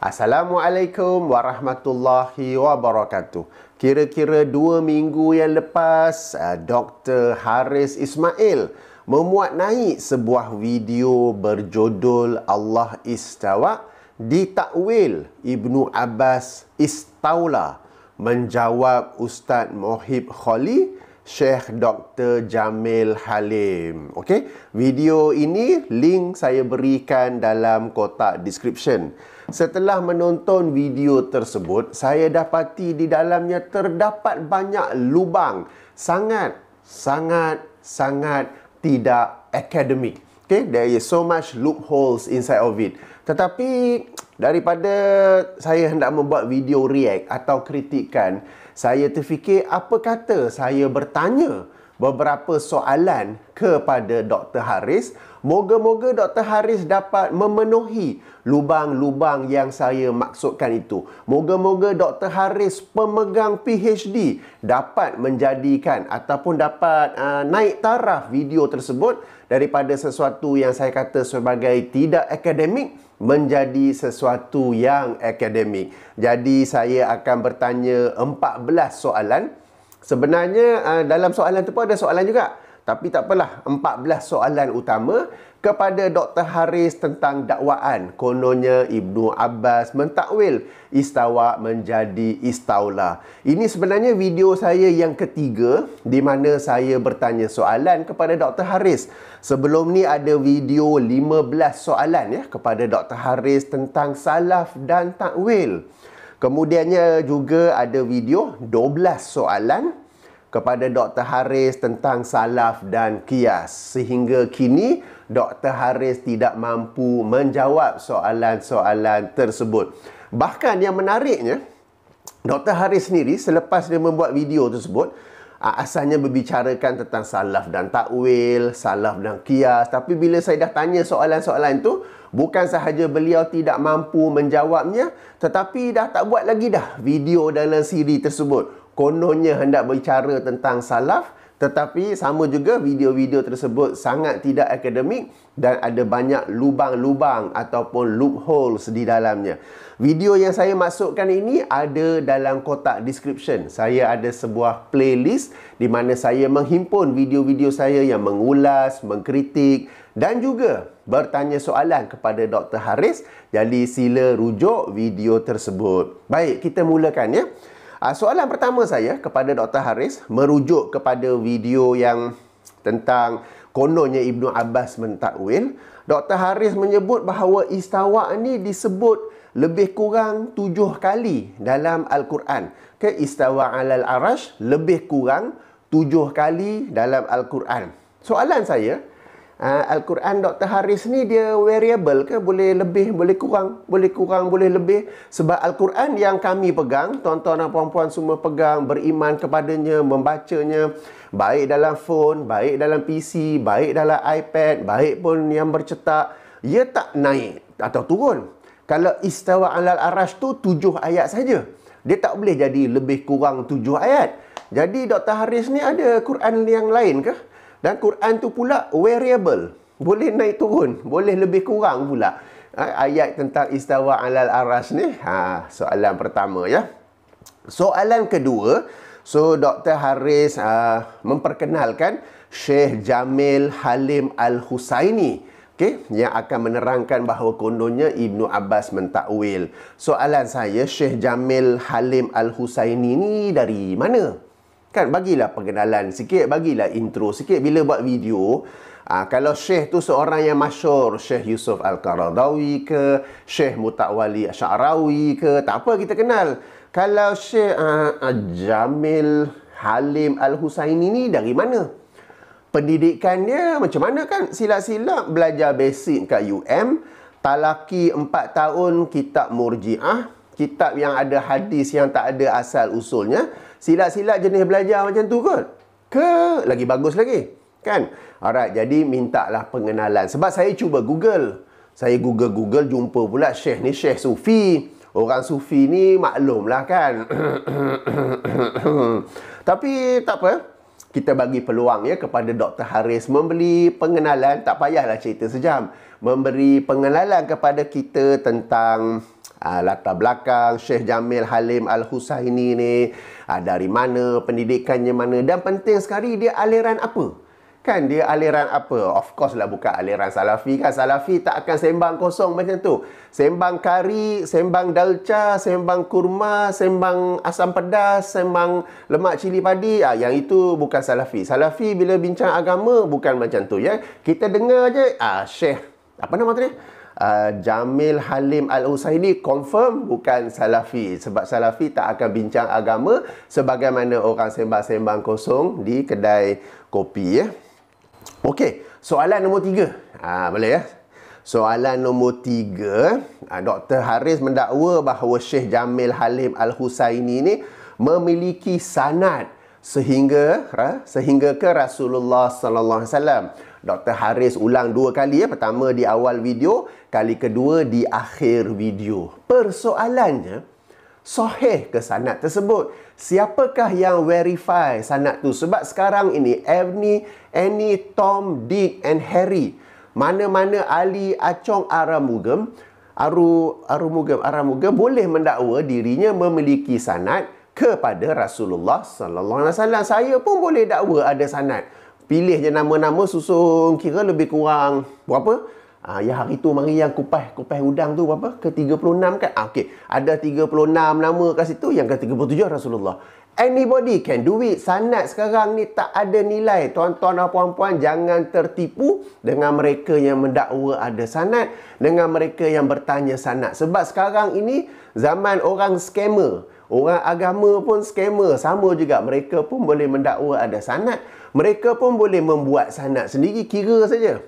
Assalamualaikum warahmatullahi wabarakatuh. Kira-kira 2 minggu yang lepas, Dr. Haris Ismail memuat naik sebuah video berjudul Allah Istawa ditakwil Ibnu Abbas Istaula, menjawab Ustaz Mohib Khali, Syekh Dr. Jamil Halim. Okey, video ini link saya berikan dalam kotak description. Setelah menonton video tersebut, saya dapati di dalamnya terdapat banyak lubang sangat tidak akademik. Okay, there is so much loopholes inside of it. Tetapi daripada saya hendak membuat video react atau kritikan, saya terfikir apa kata saya bertanya beberapa soalan kepada Dr. Haris. Moga-moga Dr. Haris dapat memenuhi lubang-lubang yang saya maksudkan itu. Moga-moga Dr. Haris pemegang PhD dapat menjadikan ataupun dapat naik taraf video tersebut daripada sesuatu yang saya kata sebagai tidak akademik menjadi sesuatu yang akademik. Jadi saya akan bertanya 14 soalan. Sebenarnya dalam soalan tu pun ada soalan juga. Tapi tak apalah, 14 soalan utama kepada Dr. Haris tentang dakwaan. Kononnya Ibnu Abbas mentakwil istawa menjadi istaula. Ini sebenarnya video saya yang ketiga di mana saya bertanya soalan kepada Dr. Haris. Sebelum ni ada video 15 soalan ya kepada Dr. Haris tentang salaf dan takwil. Kemudiannya juga ada video 12 soalan kepada Dr. Haris tentang salaf dan qiyas. Sehingga kini Dr. Haris tidak mampu menjawab soalan-soalan tersebut. Bahkan yang menariknya, Dr. Haris sendiri selepas dia membuat video tersebut, asalnya berbicarakan tentang salaf dan takwil, salaf dan qiyas. Tapi bila saya dah tanya soalan-soalan itu, bukan sahaja beliau tidak mampu menjawabnya, tetapi dah tak buat lagi dah video dalam siri tersebut. Kononnya hendak berbicara tentang salaf, tetapi sama juga video-video tersebut sangat tidak akademik dan ada banyak lubang-lubang ataupun loopholes di dalamnya. Video yang saya masukkan ini ada dalam kotak description. Saya ada sebuah playlist di mana saya menghimpun video-video saya yang mengulas, mengkritik dan juga bertanya soalan kepada Dr. Haris. Jadi sila rujuk video tersebut. Baik, kita mulakan ya. Soalan pertama saya kepada Dr. Haris merujuk kepada video yang tentang kononnya Ibnu Abbas mentakwil. Dr. Haris menyebut bahawa istawa ni disebut lebih kurang 7 kali dalam Al-Quran. Istawa alal arash lebih kurang 7 kali dalam Al-Quran. Soalan saya, Al-Quran Dr. Haris ni dia variable ke? Boleh lebih, boleh kurang, boleh lebih. Sebab Al-Quran yang kami pegang, tuan-tuan dan puan-puan semua pegang, beriman kepadanya, membacanya, baik dalam phone, baik dalam PC, baik dalam iPad, baik pun yang bercetak, ia tak naik atau turun. Kalau istawa alal arash tu 7 ayat saja. Dia tak boleh jadi lebih kurang 7 ayat. Jadi Dr. Haris ni ada Quran yang lain ke? Dan Quran tu pula variable. Boleh naik turun, boleh lebih kurang pula. Ayat tentang istawa alal arash ni. Soalan pertama ya. Soalan kedua, Dr. Haris memperkenalkan Syekh Jamil Halim Al-Husaini. Yang akan menerangkan bahawa kononnya Ibnu Abbas mentakwil. Soalan saya, Syekh Jamil Halim Al-Husaini ni dari mana? Kan bagilah perkenalan sikit, bagilah intro sikit bila buat video. Kalau Syekh tu seorang yang masyhur, Syekh Yusuf Al-Qaradawi ke, Syekh Mutawali Asy'arawi ke, tak apa kita kenal. Kalau Syekh Jamil Halim Al-Husaini ni dari mana? Pendidikannya macam mana kan? Silap-silap belajar basic kat UM, talaki 4 tahun kitab Murji'ah, kitab yang ada hadis yang tak ada asal usulnya. Silap-silap jenis belajar macam tu kot? Ke lagi bagus lagi? Kan? Alright, jadi mintalah pengenalan. Sebab saya cuba Google. Saya Google jumpa pula Syekh ni Syekh Sufi. Orang Sufi ni maklumlah kan. Tapi tak apa. Kita bagi peluang ya kepada Dr. Haris memberi pengenalan. Tak payahlah cerita sejam. Memberi pengenalan kepada kita tentang latar belakang Syekh Jamil Halim Al-Husaini ni, dari mana, pendidikannya mana, dan penting sekali dia aliran apa. Kan dia aliran apa? Of course lah bukan aliran Salafi kan. Salafi tak akan sembang kosong macam tu. Sembang kari, sembang dalca, sembang kurma, sembang asam pedas, sembang lemak cili padi. Yang itu bukan Salafi. Salafi bila bincang agama bukan macam tu ya. Kita dengar je Syekh apa nama tu ni? Jamil Halim Al-Husaini confirm bukan Salafi. Sebab Salafi tak akan bincang agama sebagaimana orang sembang-sembang kosong di kedai kopi ya. Okey, soalan nombor 3. Boleh ya? Soalan nombor 3, Dr. Haris mendakwa bahawa Syekh Jamil Halim Al-Husaini ni memiliki sanad sehingga ke Rasulullah sallallahu alaihi wasallam. Dr. Haris ulang 2 kali ya. Pertama di awal video, kali kedua di akhir video. Persoalannya, sahih ke sanad tersebut? Siapakah yang verify sanad tu? Sebab sekarang ini Annie, Tom, Dick and Harry, mana-mana Ali, Acong, Aramugam boleh mendakwa dirinya memiliki sanad kepada Rasulullah sallallahu alaihi wasallam. Saya pun boleh dakwa ada sanad. Pilih je nama-nama, susun kira lebih kurang berapa? Ya hari tu mari yang kupas udang tu berapa? Ke-36 kan? Okey, ada 36 nama kat situ, yang ke-37 Rasulullah. Anybody can do it. Sanad sekarang ni tak ada nilai. Tuan-tuan dan puan-puan, jangan tertipu dengan mereka yang mendakwa ada sanad, dengan mereka yang bertanya sanad. Sebab sekarang ini zaman orang scammer. Orang agama pun scammer. Sama juga, mereka pun boleh mendakwa ada sanad. Mereka pun boleh membuat sanad sendiri. Kira saja.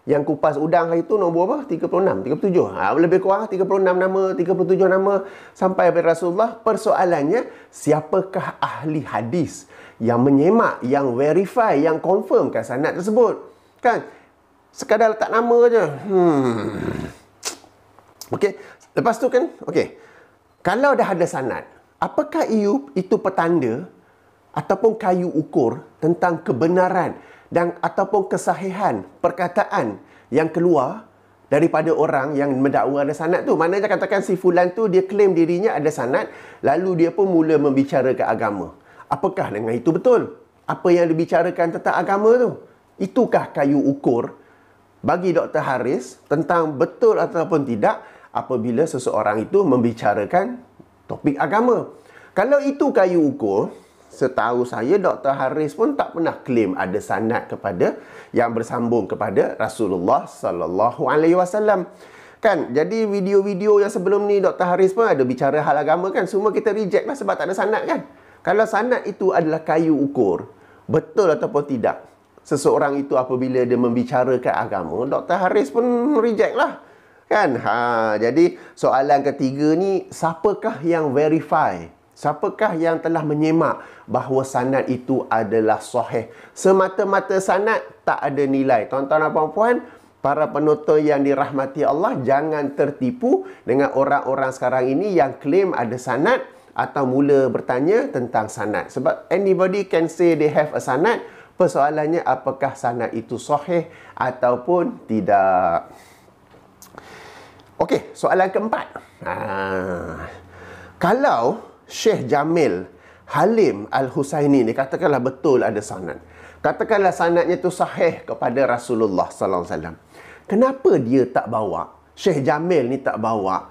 Yang kupas udang hari itu nombor apa? 36, 37. Lebih kurang 36 nama, 37 nama sampai kepada Rasulullah. Persoalannya, siapakah ahli hadis yang menyemak, yang verify, yang confirmkan sanad tersebut? Kan? Sekadar letak nama je. Okey. Lepas tu kan, okey. Kalau dah ada sanad, apakah itu petanda ataupun kayu ukur tentang kebenaran dan ataupun kesahihan perkataan yang keluar daripada orang yang mendakwa ada sanad tu? Maknanya katakan si fulan tu dia claim dirinya ada sanad, lalu dia pun mula membicarakan agama. Apakah dengan itu betul? Apa yang dibicarakan tentang agama tu? Itukah kayu ukur bagi Dr. Haris tentang betul ataupun tidak apabila seseorang itu membicarakan topik agama? Kalau itu kayu ukur, setahu saya Dr. Haris pun tak pernah claim ada sanad kepada yang bersambung kepada Rasulullah sallallahu alaihi wasallam. Kan? Jadi video-video yang sebelum ni Dr. Haris pun ada bicara hal agama kan, semua kita reject lah sebab tak ada sanad kan. Kalau sanad itu adalah kayu ukur betul ataupun tidak seseorang itu apabila dia membicarakan agama, Dr. Haris pun reject lah. Kan? Jadi soalan ketiga ni, siapakah yang verify? Siapakah yang telah menyemak bahawa sanad itu adalah sahih? Semata-mata sanad tak ada nilai. Tuan-tuan dan puan-puan, para penonton yang dirahmati Allah, jangan tertipu dengan orang-orang sekarang ini yang claim ada sanad atau mula bertanya tentang sanad. Sebab anybody can say they have a sanad. Persoalannya apakah sanad itu sahih ataupun tidak. Okey, soalan keempat. Kalau Syekh Jamil Halim Al-Husaini ni katakanlah betul ada sanad, katakanlah sanadnya tu sahih kepada Rasulullah sallallahu alaihi wasallam, kenapa dia tak bawa, Syekh Jamil ni tak bawa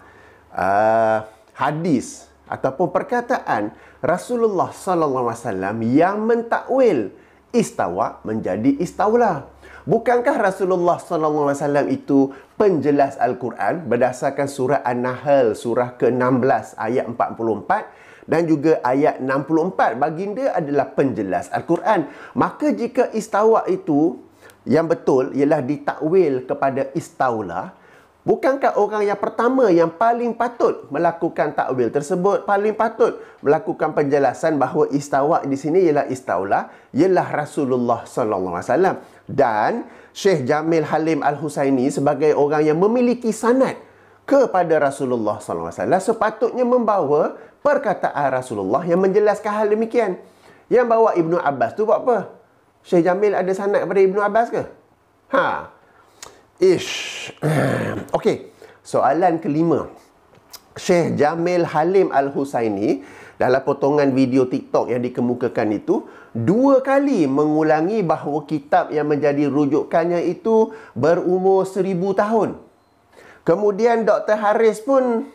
hadis ataupun perkataan Rasulullah sallallahu alaihi wasallam yang mentakwil istawa menjadi istaula? Bukankah Rasulullah sallallahu alaihi wasallam itu penjelas Al-Quran berdasarkan surah An-Nahl surah ke-16 ayat 44 dan juga ayat 64? Baginda adalah penjelas Al-Quran. Maka jika istawa itu yang betul ialah ditakwil kepada istaula, bukankah orang yang pertama yang paling patut melakukan takwil tersebut, paling patut melakukan penjelasan bahawa istawa di sini ialah istaula, ialah Rasulullah sallallahu alaihi wasallam? Dan Syekh Jamil Halim Al-Husaini sebagai orang yang memiliki sanad kepada Rasulullah sallallahu alaihi wasallam sepatutnya membawa perkataan Rasulullah yang menjelaskan hal demikian. Yang bawa Ibnu Abbas tu buat apa? Syekh Jamil ada sanad kepada Ibnu Abbas ke? Okey, soalan kelima. Syekh Jamil Halim Al-Husaini dalam potongan video TikTok yang dikemukakan itu 2 kali mengulangi bahawa kitab yang menjadi rujukannya itu berumur 1000 tahun. Kemudian Dr. Haris pun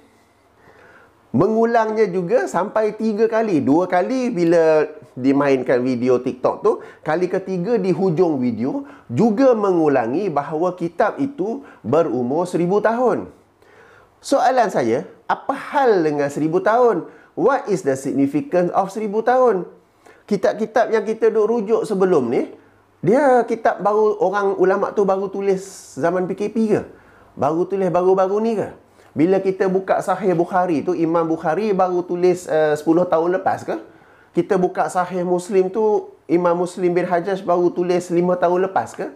mengulangnya juga sampai 3 kali. 2 kali bila dimainkan video TikTok tu, kali ketiga di hujung video juga mengulangi bahawa kitab itu berumur 1000 tahun. Soalan saya, apa hal dengan 1000 tahun? What is the significance of 1000 tahun? Kitab-kitab yang kita duk rujuk sebelum ni, dia kitab baru, orang ulama tu baru tulis zaman PKP ke? Baru tulis baru-baru ni ke? Bila kita buka Sahih Bukhari tu, Imam Bukhari baru tulis 10 tahun lepas ke? Kita buka Sahih Muslim tu, Imam Muslim bin Hajjaj baru tulis 5 tahun lepas ke?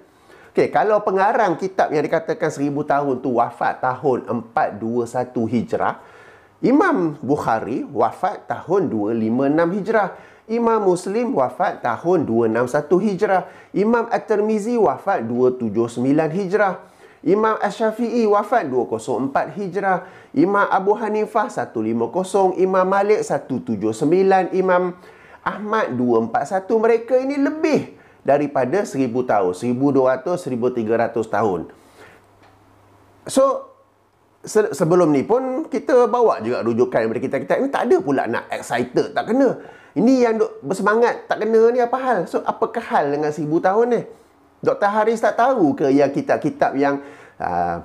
Okey, kalau pengarang kitab yang dikatakan 1000 tahun tu wafat tahun 421 Hijrah, Imam Bukhari wafat tahun 256 Hijrah. Imam Muslim wafat tahun 261 Hijrah. Imam At-Tirmizi wafat 279 Hijrah. Imam Asy-Syafi'i wafat 204 Hijrah. Imam Abu Hanifah 150. Imam Malik 179. Imam Ahmad 241. Mereka ini lebih daripada 1000 tahun. 1200, 1300 tahun. So, sebelum ni pun kita bawa juga rujukan daripada kitab-kitab ni. Tak ada pula nak excited, tak kena. Ini yang bersemangat, tak kena ni apa hal? So, apakah hal dengan 1000 tahun ni? Dr. Haris tak tahu ke yang kitab-kitab yang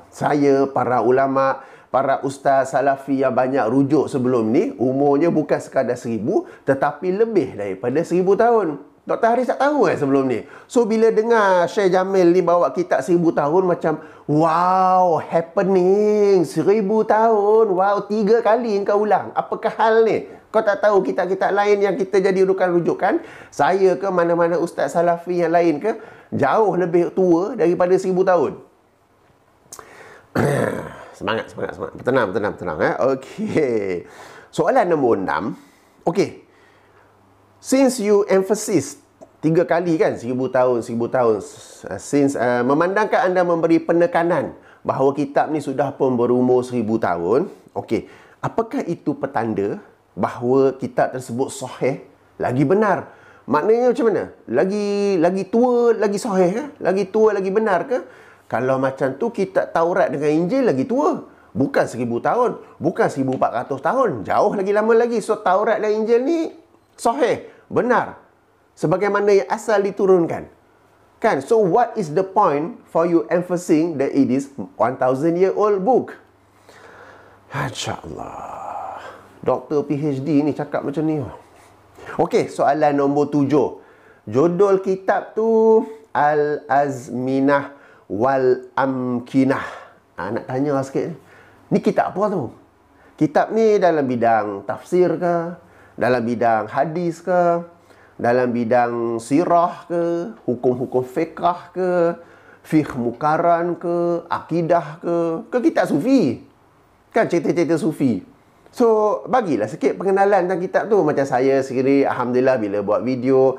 saya, para ulama, para ustaz salafi yang banyak rujuk sebelum ni, umurnya bukan sekadar 1000, tetapi lebih daripada 1000 tahun. Dr. Haris tak tahu sebelum ni. So, bila dengar Syekh Jamil ni bawa kitab 1000 tahun, macam, wow, happening, 1000 tahun, wow, 3 kali kau ulang. Apakah hal ni? Kau tak tahu kitab-kitab lain yang kita jadi rujukan? Saya ke mana-mana ustaz salafi yang lain ke, jauh lebih tua daripada 1000 tahun. Semangat. Tenang. Okey. Soalan nombor 6. Okey. Since you emphasize 3 kali kan 1000 tahun. Since memandangkan anda memberi penekanan bahawa kitab ni sudah pun berumur 1000 tahun. Okey. Apakah itu petanda bahawa kitab tersebut sahih, lagi benar? Maknanya macam mana? Lagi tua, lagi sahih ke? Lagi tua, lagi benar ke? Kalau macam tu, kitab Taurat dengan Injil lagi tua. Bukan 1000 tahun. Bukan 1400 tahun. Jauh lagi lama lagi. So, Taurat dan Injil ni sahih, benar. Sebagaimana yang asal diturunkan. Kan? So, what is the point for you emphasizing that it is 1000-year-old book? InsyaAllah. Doktor PhD ni cakap macam ni. Okey, soalan nombor 7. Judul kitab tu Al-Azminah Wal Amkinah. Nak tanya sikit. Ni kitab apa tu? Kitab ni dalam bidang tafsir ke? Dalam bidang hadis ke? Dalam bidang sirah ke? Hukum-hukum fiqah ke? Fiqh mukaran ke? Akidah ke? Ke kitab sufi? Kan cerita-cerita sufi. So, bagilah sikit pengenalan tentang kitab tu. Macam saya sendiri, Alhamdulillah, bila buat video,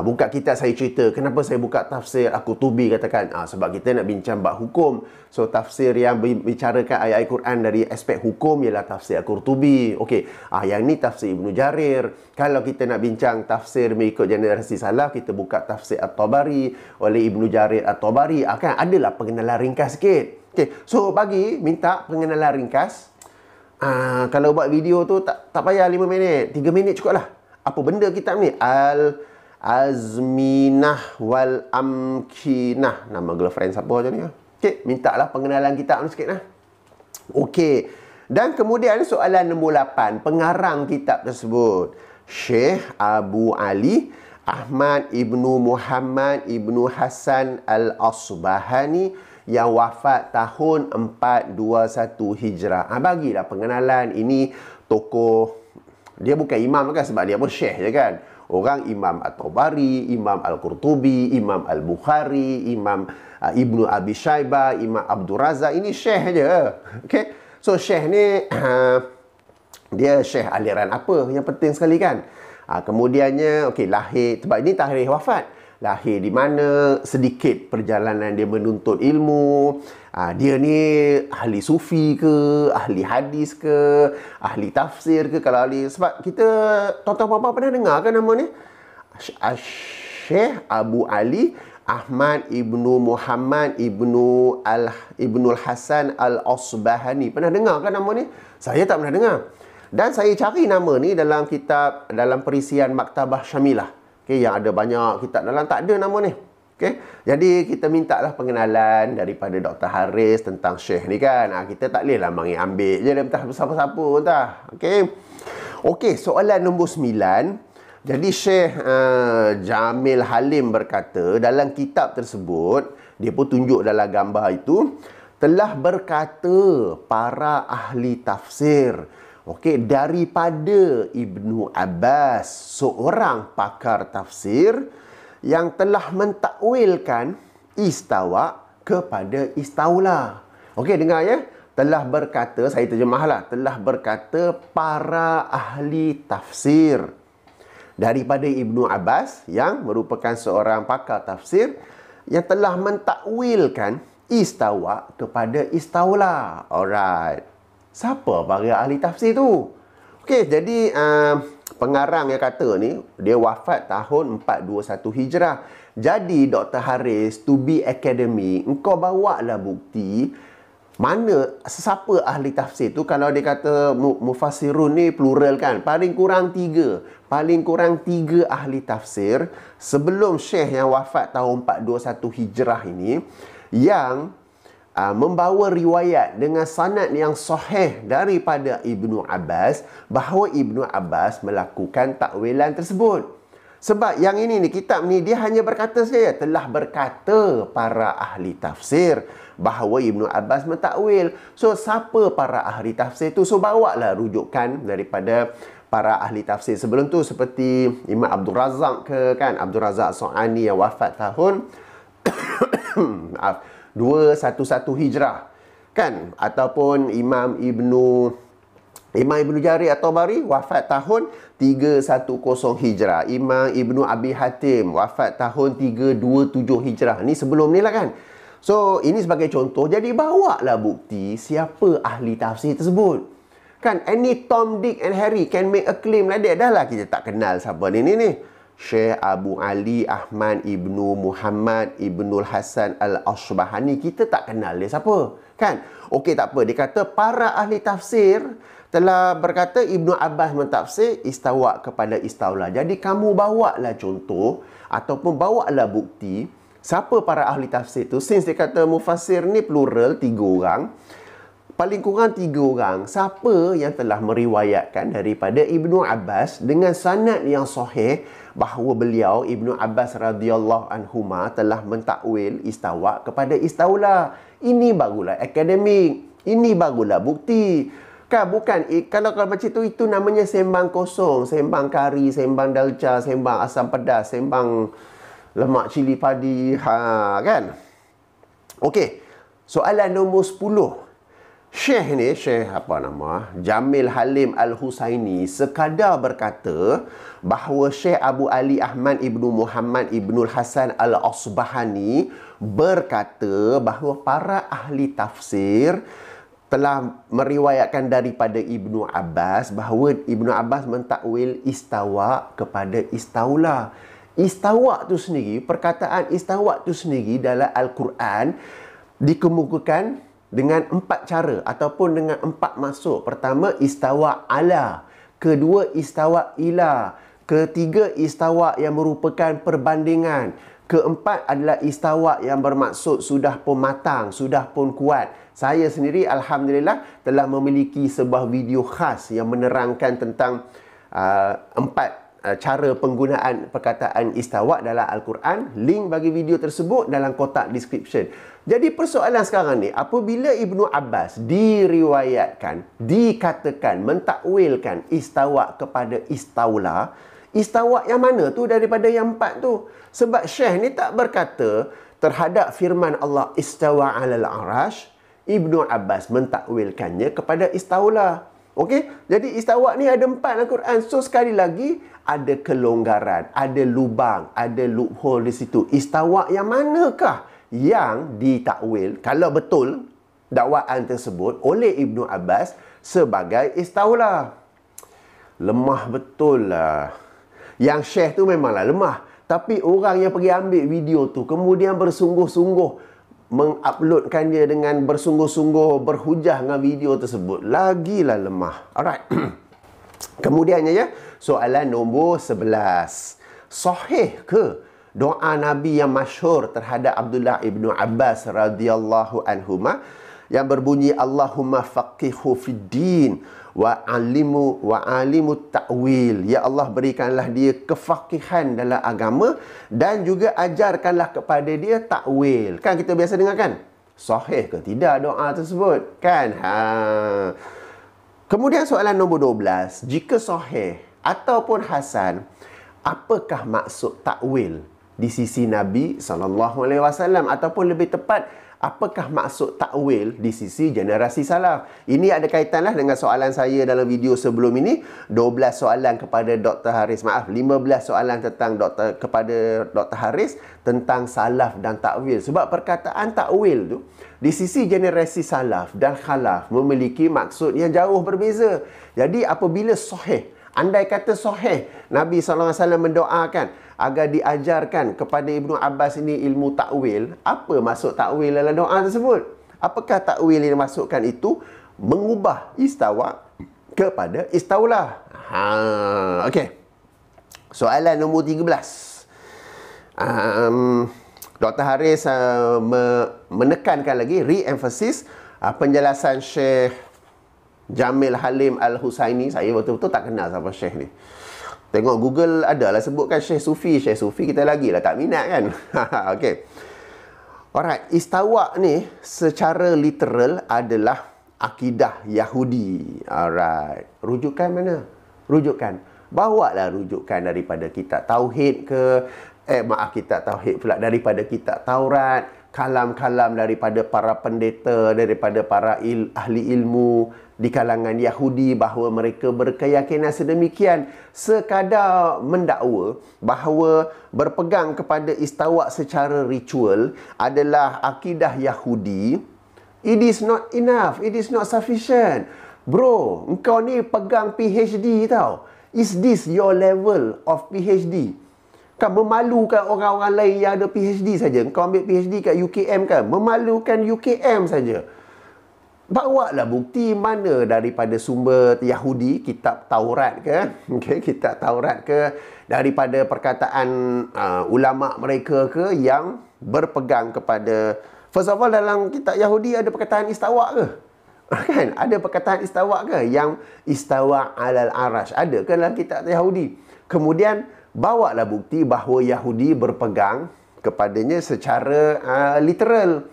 buka kitab saya cerita. Kenapa saya buka tafsir Al-Qurtubi, katakan. Sebab kita nak bincang bab hukum. So, tafsir yang bicarakan ayat-ayat Quran dari aspek hukum ialah tafsir Al-Qurtubi. Okey, yang ni tafsir Ibnu Jarir. Kalau kita nak bincang tafsir mengikut generasi salaf, kita buka tafsir At-Tabari oleh Ibnu Jarir At-Tabari. Kan adalah pengenalan ringkas sikit. Okey, so minta pengenalan ringkas. Kalau buat video tu tak payah 5 minit, 3 minit cukup lah. Apa benda kitab ni? Al-Azminah Wal Amkinah. Nama girlfriend siapa macam ni? Okey, minta lah pengenalan kitab ni sikit lah. Okey. Dan kemudian soalan nombor 8. Pengarang kitab tersebut, Syekh Abu Ali Ahmad Ibnu Muhammad Ibnu Hasan Al-Asbahani, yang wafat tahun 421 Hijrah. Bagilah pengenalan. Ini tokoh, dia bukan imam kan, sebab dia pun syekh je kan. Orang Imam At-Tabari, Imam Al-Qurtubi, Imam Al-Bukhari, Imam Ibnu Abi Syaibah, Imam Abdul Razak. Ini syekh je. Okay? So, syekh ni, dia syekh aliran apa? Yang penting sekali kan. Kemudiannya, okey, lahir, sebab ini tarikh wafat. lahir di mana, sedikit perjalanan dia menuntut ilmu, dia ni ahli sufi ke, ahli hadis ke, ahli tafsir ke. Kalau ahli, sebab kita tuan-tuan puan-puan pernah dengar kan nama ni? Syekh Abu Ali Ahmad Ibnu Muhammad Ibnul Hasan Al-Asbahani. Pernah dengar kan nama ni? Saya tak pernah dengar. Dan saya cari nama ni dalam kitab, dalam perisian Maktabah Syamilah. Yang ada banyak kitab dalam, tak ada nama ni. Jadi kita mintalah pengenalan daripada Dr. Haris tentang Syekh ni kan. Kita tak boleh lah ambil je daripada siapa-siapa tak. Okey, soalan nombor 9. Jadi Syekh Jamil Halim berkata dalam kitab tersebut, dia pun tunjuk dalam gambar itu, telah berkata para ahli tafsir, daripada Ibnu Abbas, seorang pakar tafsir yang telah mentakwilkan istawa kepada istaula. Dengar ya. Telah berkata, saya terjemahlah, telah berkata para ahli tafsir daripada Ibnu Abbas yang merupakan seorang pakar tafsir yang telah mentakwilkan istawa kepada istaula. Alright. Siapa para ahli tafsir tu? Jadi pengarang yang kata ni, dia wafat tahun 421 Hijrah. Jadi Dr. Haris, to be academic, engkau bawa lah bukti mana siapa ahli tafsir tu. Kalau dia kata mufassirun ni plural kan, paling kurang 3 ahli tafsir sebelum Syekh yang wafat tahun 421 Hijrah ini yang membawa riwayat dengan sanad yang sahih daripada Ibnu Abbas bahawa Ibnu Abbas melakukan takwilan tersebut. Sebab yang ini ni, kitab ni, dia hanya berkata saja, telah berkata para ahli tafsir bahawa Ibnu Abbas mentakwil. So siapa para ahli tafsir tu? So bawalah rujukan daripada para ahli tafsir sebelum tu, seperti Imam Abdul Razak ke kan, Abdul Razak As-San'ani yang wafat tahun 211 Hijrah kan, ataupun Imam Ibnu Jarir At-Tabari wafat tahun 310 Hijrah. Imam Ibnu Abi Hatim wafat tahun 327 Hijrah. Ni sebelum ni lah kan. So ini sebagai contoh. Jadi bawalah bukti siapa ahli tafsir tersebut kan. Any Tom, Dick and Harry can make a claim like that. Dah lah kita tak kenal siapa ni. Syekh Abu Ali Ahmad Ibnu Muhammad Ibnul Hasan Al-Asbahani, kita tak kenal dia siapa kan. Tak apa, dia kata para ahli tafsir telah berkata Ibnu Abbas mentafsir istawa kepada istaula. Jadi kamu bawalah contoh ataupun bawalah bukti siapa para ahli tafsir tu. Since dia kata mufassir ni plural, 3 orang, paling kurang 3 orang, siapa yang telah meriwayatkan daripada Ibnu Abbas dengan sanad yang sahih bahawa beliau, Ibnu Abbas radhiyallahu anhuma, telah mentakwil istawa kepada istaula. Ini barulah akademik, ini barulah bukti kan. Bukan kalau macam itu namanya sembang kosong, sembang kari, sembang dalca, sembang asam pedas, sembang lemak cili padi kan. Soalan nombor 10. Syekh Jamil Halim Al-Husaini sekadar berkata bahawa Syekh Abu Ali Ahmad Ibnu Muhammad Ibnul Hasan Al-Asbahani berkata bahawa para ahli tafsir telah meriwayatkan daripada Ibnu Abbas bahawa Ibnu Abbas mentakwil istawa kepada istaula. Istawa tu sendiri, perkataan istawa tu sendiri dalam Al-Quran dikemukakan dengan 4 cara ataupun dengan 4 maksud. Pertama, istawa ala. Kedua, istawa ila. Ketiga, istawa yang merupakan perbandingan. Keempat adalah istawa yang bermaksud sudah pun matang, sudah pun kuat. Saya sendiri alhamdulillah telah memiliki sebuah video khas yang menerangkan tentang 4 cara penggunaan perkataan istawa dalam Al-Quran. Link bagi video tersebut dalam kotak description. Jadi persoalan sekarang ni, apabila Ibnu Abbas diriwayatkan, dikatakan, mentakwilkan istawa kepada istaula, istawa yang mana tu daripada yang 4 tu? Sebab Syekh ni tak berkata terhadap firman Allah istawa alal arash, Ibnu Abbas mentakwilkannya kepada istaula. Okey, jadi istawa ni ada 4 dalam Quran. So sekali lagi ada kelonggaran, ada lubang, ada loophole di situ. Istawa yang manakah yang ditakwil kalau betul dakwaan tersebut oleh Ibnu Abbas sebagai istaula? Lemah betul lah. Yang Syekh tu memanglah lemah, tapi orang yang pergi ambil video tu kemudian bersungguh-sungguh menguploadkan dia dengan bersungguh-sungguh berhujah dengan video tersebut, lagilah lemah. Alright. Kemudiannya ya, soalan nombor 11. Sahih ke doa Nabi yang masyhur terhadap Abdullah ibnu Abbas radhiyallahu anhuma yang berbunyi Allahumma faqihhu fid din wa alimu ta'wil. Ya Allah, berikanlah dia kefakihan dalam agama dan juga ajarkanlah kepada dia takwil. Kan kita biasa dengar kan? Sahih ke tidak doa tersebut? Kan? Kemudian soalan nombor 12. Jika sahih ataupun hasan, apakah maksud takwil di sisi Nabi SAW, ataupun lebih tepat, apakah maksud takwil di sisi generasi salaf? Ini ada kaitanlah dengan soalan saya dalam video sebelum ini. 12 soalan kepada Dr. Haris. 15 soalan tentang kepada Dr. Haris tentang salaf dan takwil. Sebab perkataan takwil tu di sisi generasi salaf dan khalaf memiliki maksud yang jauh berbeza. Jadi apabila sahih, andai kata sahih, Nabi SAW mendoakan agar diajarkan kepada Ibnu Abbas ini ilmu takwil. Apa maksud takwil dalam doa tersebut? Apakah takwil yang dimaksudkan itu mengubah istawa kepada istaulah? Okey. Soalan nombor 13. Dr. Haris menekankan lagi, re-emphasis penjelasan Syekh Jamil Halim Al-Husaini. Saya betul-betul tak kenal siapa Syekh ni. Tengok Google ada lah sebutkan Syekh Sufi. Syekh Sufi kita lagi lah tak minat kan. Okey. Alright, istawa ni secara literal adalah akidah Yahudi. Alright. Rujukan mana? Rujukan. Bawalah rujukan daripada kitab Tauhid ke kitab Tauhid pula, daripada kitab Taurat, kalam-kalam daripada para pendeta, daripada para ahli ilmu di kalangan Yahudi, bahawa mereka berkeyakinan sedemikian, sekadar mendakwa bahawa berpegang kepada istawa secara ritual adalah akidah Yahudi. It is not enough, it is not sufficient. Bro, engkau ni pegang PhD tau. Is this your level of PhD? Kan memalukan orang-orang lain yang ada PhD saja. Engkau ambil PhD kat UKM kan, memalukan UKM saja. Bawalah bukti mana daripada sumber Yahudi, kitab Taurat ke, kitab Taurat ke, daripada perkataan ulama mereka ke yang berpegang kepada, first of all, dalam kitab Yahudi ada perkataan istawa ke? Kan? Ada perkataan istawa ke? Yang istawa alal arash ada ke dalam kitab Yahudi? Kemudian bawalah bukti bahawa Yahudi berpegang kepadanya secara literal.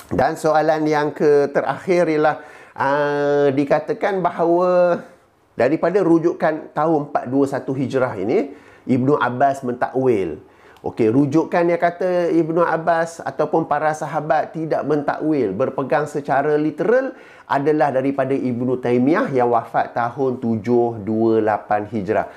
Dan soalan yang terakhir ialah dikatakan bahawa daripada rujukan tahun 421 Hijrah ini, Ibnu Abbas mentakwil. Okey, rujukan yang kata Ibnu Abbas ataupun para sahabat tidak mentakwil, berpegang secara literal, adalah daripada Ibnu Taimiyah yang wafat tahun 728 Hijrah.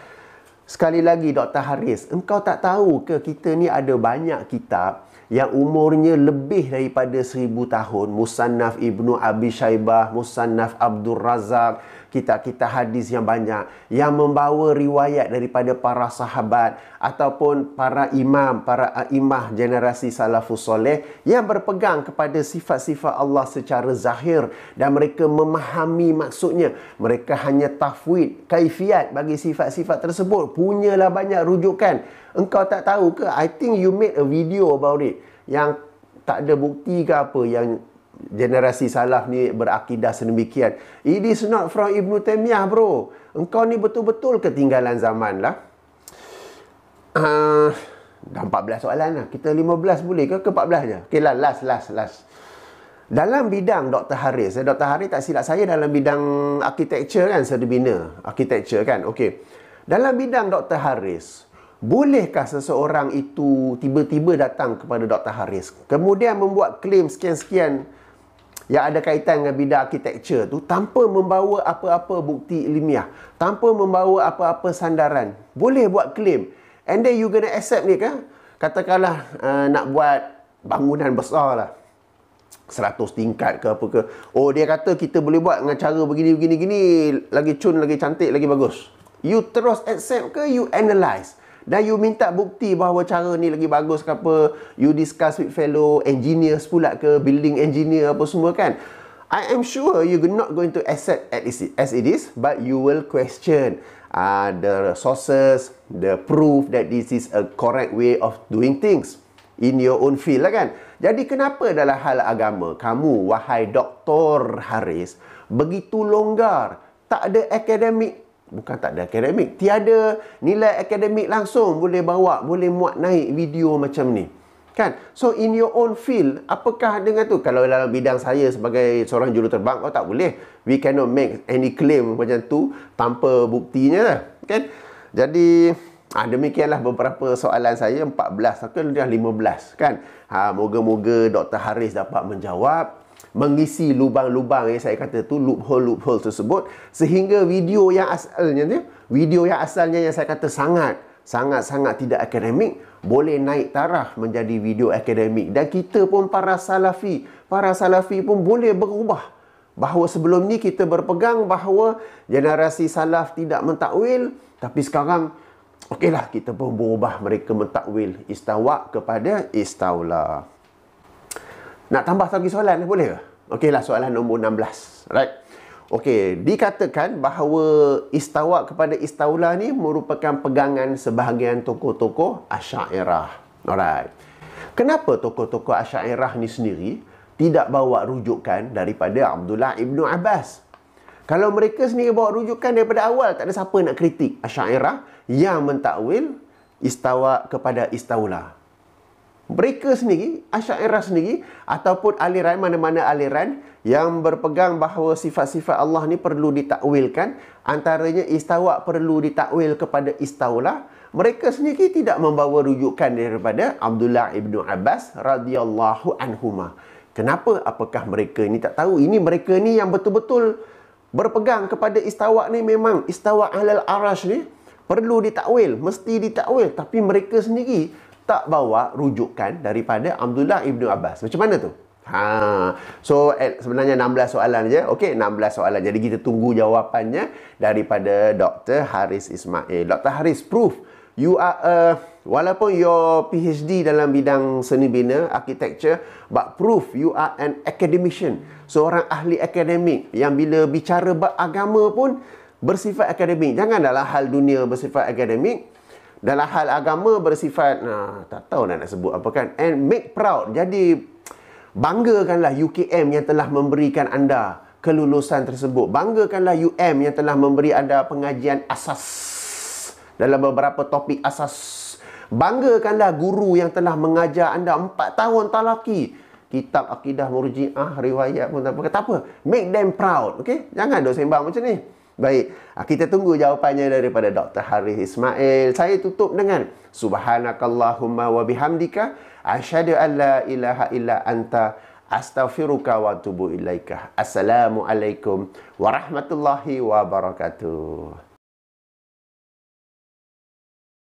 Sekali lagi Dr. Haris, engkau tak tahu ke kita ni ada banyak kitab yang umurnya lebih daripada 1000 tahun. Musannaf Ibnu Abi Shaybah, Musannaf Abdul Razak, kitab-kitab hadis yang banyak yang membawa riwayat daripada para sahabat ataupun para imam, para imam generasi salafus soleh yang berpegang kepada sifat-sifat Allah secara zahir dan mereka memahami maksudnya. Mereka hanya tafwid kaifiat bagi sifat-sifat tersebut. Punyalah banyak rujukan. Engkau tak tahu ke? I think you made a video about it yang tak ada bukti ke apa yang generasi salaf ni berakidah sedemikian. It is not from Ibnu Taimiyah, bro. Engkau ni betul-betul ketinggalan zaman lah. Dah 14 soalan lah. Kita 15 boleh ke 14 je? Okay lah, last. Dalam bidang Dr. Haris, Dr. Haris tak silap saya dalam bidang architecture kan, saya bina architecture kan. Okey. Dalam bidang Dr. Haris, bolehkah seseorang itu tiba-tiba datang kepada Dr. Haris kemudian membuat klaim sekian-sekian yang ada kaitan dengan bidang architecture tu tanpa membawa apa-apa bukti ilmiah, tanpa membawa apa-apa sandaran, boleh buat claim. And then you gonna accept ni kan? Katakanlah nak buat bangunan besar lah, 100 tingkat ke apa ke. Oh, dia kata kita boleh buat dengan cara begini, lagi cun, lagi cantik, lagi bagus. You terus accept ke you analyze? Dan you minta bukti bahawa cara ni lagi bagus ke apa. You discuss with fellow engineers pula ke, building engineer apa semua kan. I am sure you're not going to accept as it is, but you will question the sources, the proof that this is a correct way of doing things in your own field lah kan. Jadi kenapa dalam hal agama kamu, wahai Dr. Haris, begitu longgar, tak ada akademik? Bukan tak ada akademik, tiada nilai akademik langsung boleh bawa, boleh muat naik video macam ni kan. So in your own field, apakah dengan tu? Kalau dalam bidang saya sebagai seorang juruterbang, oh tak boleh, we cannot make any claim macam tu tanpa buktinya lah kan. Jadi demikianlah beberapa soalan saya, 14 atau dah 15 kan. Moga-moga Dr. Haris dapat menjawab, mengisi lubang-lubang yang saya kata tu, loophole tersebut, sehingga video yang asalnya yang saya kata sangat tidak akademik boleh naik taraf menjadi video akademik. Dan kita pun para salafi pun boleh berubah. Bahawa sebelum ni kita berpegang bahawa generasi salaf tidak mentakwil, tapi sekarang okeylah, kita pun berubah, mereka mentakwil istawa kepada istaula. Nak tambah lagi soalan, boleh ke? Okeylah, soalan nombor 16. Right. Okey, dikatakan bahawa istawa kepada istaula ni merupakan pegangan sebahagian tokoh-tokoh Asy'ariyah. Alright. Kenapa tokoh-tokoh Asy'ariyah ni sendiri tidak bawa rujukan daripada Abdullah ibnu Abbas? Kalau mereka sendiri bawa rujukan daripada awal, tak ada siapa nak kritik Asy'ariyah yang mentakwil istawa kepada istaula. Mereka sendiri, Asy'ariyah sendiri, ataupun aliran, mana-mana aliran yang berpegang bahawa sifat-sifat Allah ni perlu ditakwilkan, antaranya istawa perlu ditakwil kepada istaula, mereka sendiri tidak membawa rujukan daripada Abdullah ibnu Abbas radhiyallahu anhuma. Kenapa? Apakah mereka ni tak tahu? Ini mereka ni yang betul-betul berpegang kepada istawa ni, memang istawa alal arash ni perlu ditakwil, mesti ditakwil, tapi mereka sendiri tak bawa rujukan daripada Abdullah ibnu Abbas. Macam mana tu? So sebenarnya 16 soalan je. Okey, 16 soalan. Jadi kita tunggu jawapannya daripada Dr. Haris Ismail. Dr. Haris, proof you are walaupun your PhD dalam bidang seni bina, architecture, but proof you are an academician. Seorang ahli akademik yang bila bicara beragama pun bersifat akademik. Jangan dalam hal dunia bersifat akademik, dalam hal agama bersifat, tak tahu nak sebut apa kan. And make proud. Jadi, banggakanlah UKM yang telah memberikan anda kelulusan tersebut. Banggakanlah UM yang telah memberi anda pengajian asas dalam beberapa topik asas. Banggakanlah guru yang telah mengajar anda 4 tahun talaki kitab akidah murji'ah, riwayat pun tak apa. Tak apa. Make them proud. Okay? Jangan duk sembang macam ni. Baik, kita tunggu jawapannya daripada Dr. Haris Ismail. Saya tutup dengan subhanakallahumma wa bihamdika asyhadu an la ilaha illa anta astaghfiruka wa atubu ilaika. Assalamualaikum warahmatullahi wabarakatuh.